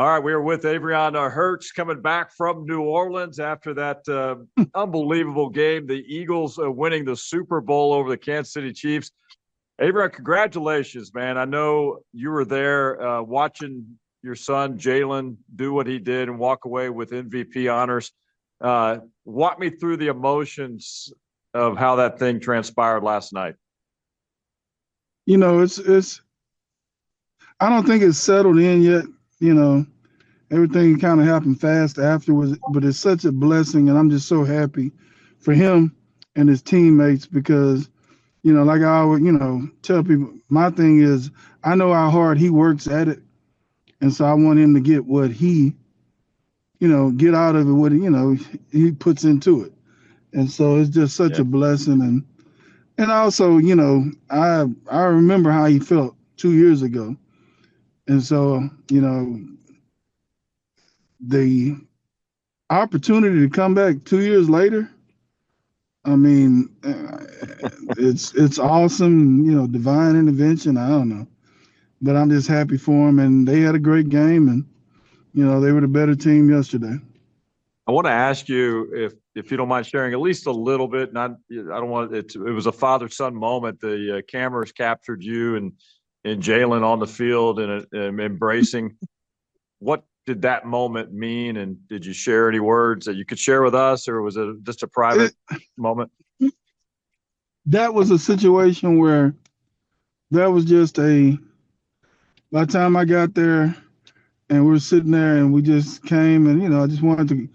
All right, we are with Averion Hurts coming back from New Orleans after that unbelievable game. The Eagles winning the Super Bowl over the Kansas City Chiefs. Averion, congratulations, man. I know you were there watching your son, Jalen, do what he did and walk away with MVP honors. Walk me through the emotions of how that thing transpired last night. You know, it's I don't think it's settled in yet. You know, everything kind of happened fast afterwards, but it's such a blessing, and I'm just so happy for him and his teammates because, like I always, tell people, my thing is I know how hard he works at it, and so I want him to get what he, get out of it, what he puts into it, and so it's just such a blessing, and also, I remember how he felt 2 years ago, and so the opportunity to come back 2 years later, I mean, it's awesome, divine intervention. I don't know, but I'm just happy for them, and they had a great game, and they were the better team yesterday. I want to ask you if you don't mind sharing at least a little bit. Not, I don't want it. It was a father-son moment. The cameras captured you and Jalen on the field and embracing. What did that moment mean? And did you share any words that you could share with us, or was it just a private moment? That was a situation where that was just by the time I got there and we were sitting there and we just came and, I just wanted to,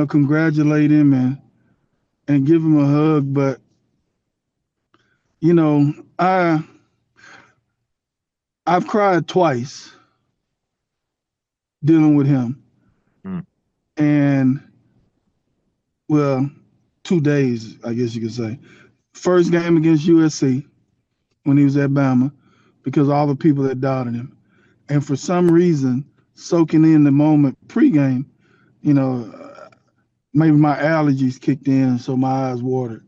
congratulate him and give him a hug. But, I've cried twice dealing with him. And, well, 2 days, I guess you could say. First game against USC when he was at Bama because all the people that doubted him. And for some reason, soaking in the moment pregame, maybe my allergies kicked in, so my eyes watered.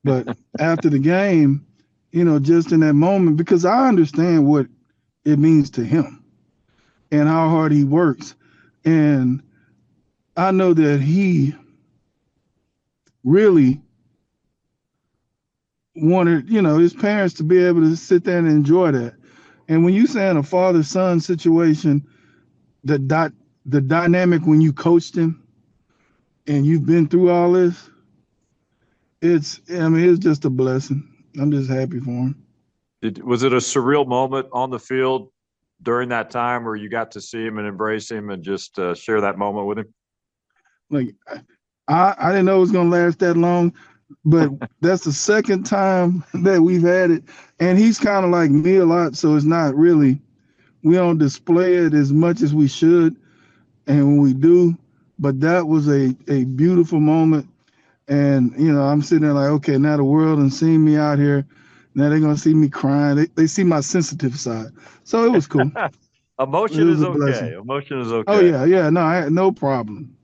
But after the game, just in that moment, because I understand what it means to him and how hard he works. And I know that he really wanted, his parents to be able to sit there and enjoy that. And when you say in a father-son situation, the dynamic when you coached him and you've been through all this, it's just a blessing. I'm just happy for him. Was it a surreal moment on the field during that time where you got to see him and embrace him and just share that moment with him? Like, I didn't know it was going to last that long, but that's the second time that we've had it. And he's kind of like me a lot, so it's not really, we don't display it as much as we should. And when we do, but that was a beautiful moment. And, I'm sitting there like, okay, now the world and seeing me out here, now they're going to see me crying. They see my sensitive side. So it was cool. Emotion is okay. Emotion is okay. Oh, yeah. No, I had no problem.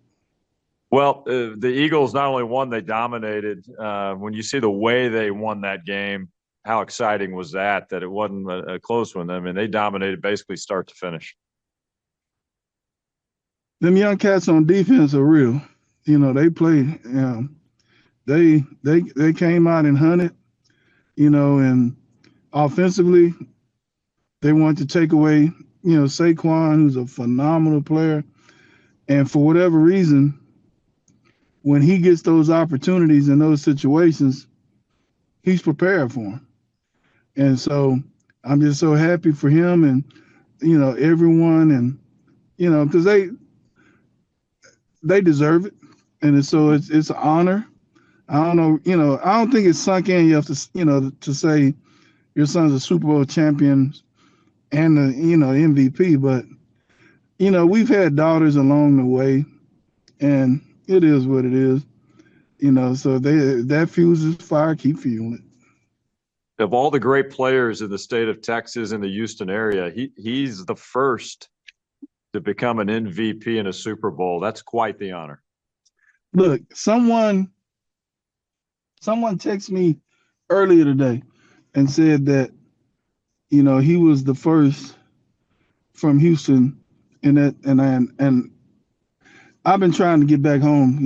Well, the Eagles not only won, they dominated. When you see the way they won that game, how exciting was that it wasn't a close one? I mean, they dominated basically start to finish. Them young cats on defense are real. They played. They came out and hunted. And offensively, they wanted to take away, Saquon, who's a phenomenal player. And for whatever reason, when he gets those opportunities in those situations, he's prepared for them. And so I'm just so happy for him and, everyone and, because they deserve it. And so it's an honor. I don't know, I don't think it's sunk in. You have to, to say your son's a Super Bowl champion and the, MVP, but, we've had daughters along the way and it is what it is, so that fuses fire, keep fueling it. Of all the great players in the state of Texas and the Houston area, he's the first to become an MVP in a Super Bowl. That's quite the honor. Look, someone texted me earlier today and said that, he was the first from Houston and I've been trying to get back home.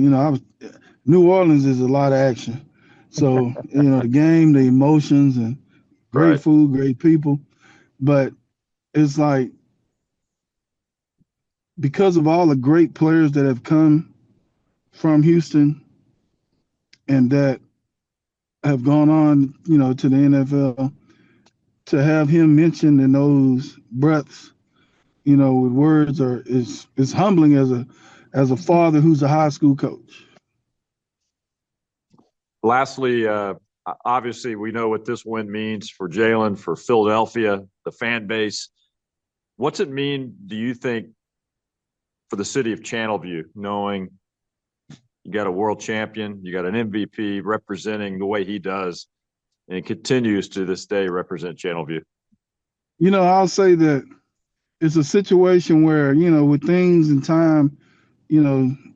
New Orleans is a lot of action. So, the game, the emotions, and great Right. food, great people. But it's like, because of all the great players that have come from Houston and that have gone on, to the NFL, to have him mentioned in those breaths, with words is humbling as a father who's a high school coach. Lastly, obviously, we know what this win means for Jalen, for Philadelphia, the fan base. What's it mean, do you think, for the city of Channelview, knowing you got a world champion, you got an MVP representing the way he does, and continues to this day represent Channelview? I'll say that it's a situation where, with things and time,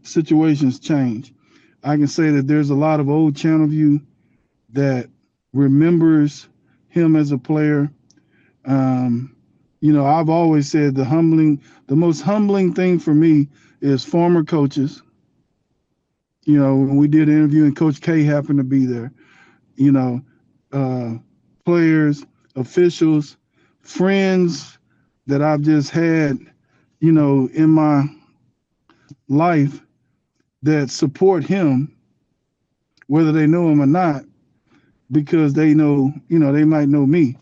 situations change. I can say that there's a lot of old Channelview that remembers him as a player. I've always said the most humbling thing for me is former coaches. When we did an interview and Coach K happened to be there, players, officials, friends that I've just had, in my life that support him, whether they know him or not, because they know, they might know me.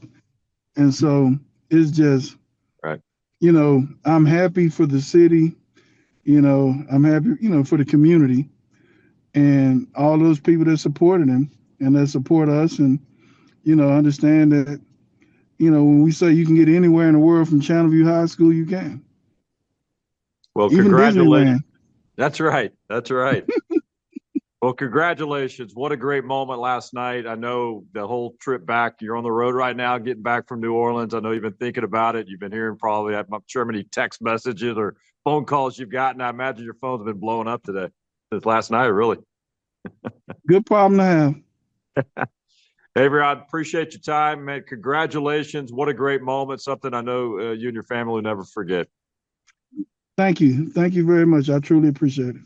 And so it's just, right. I'm happy for the city, I'm happy, for the community and all those people that supported him and that support us, and, understand that, when we say you can get anywhere in the world from Channelview High School, you can. Well, Even congratulations. Disneyland. That's right. That's right. Well, congratulations. What a great moment last night. I know the whole trip back, you're on the road right now, getting back from New Orleans. I know you've been thinking about it. You've been hearing probably, I'm sure, many text messages or phone calls you've gotten. I imagine your phone's been blowing up today since last night, really. Good problem to have. Averion, appreciate your time, man. Congratulations. What a great moment. Something I know you and your family will never forget. Thank you. Thank you very much. I truly appreciate it.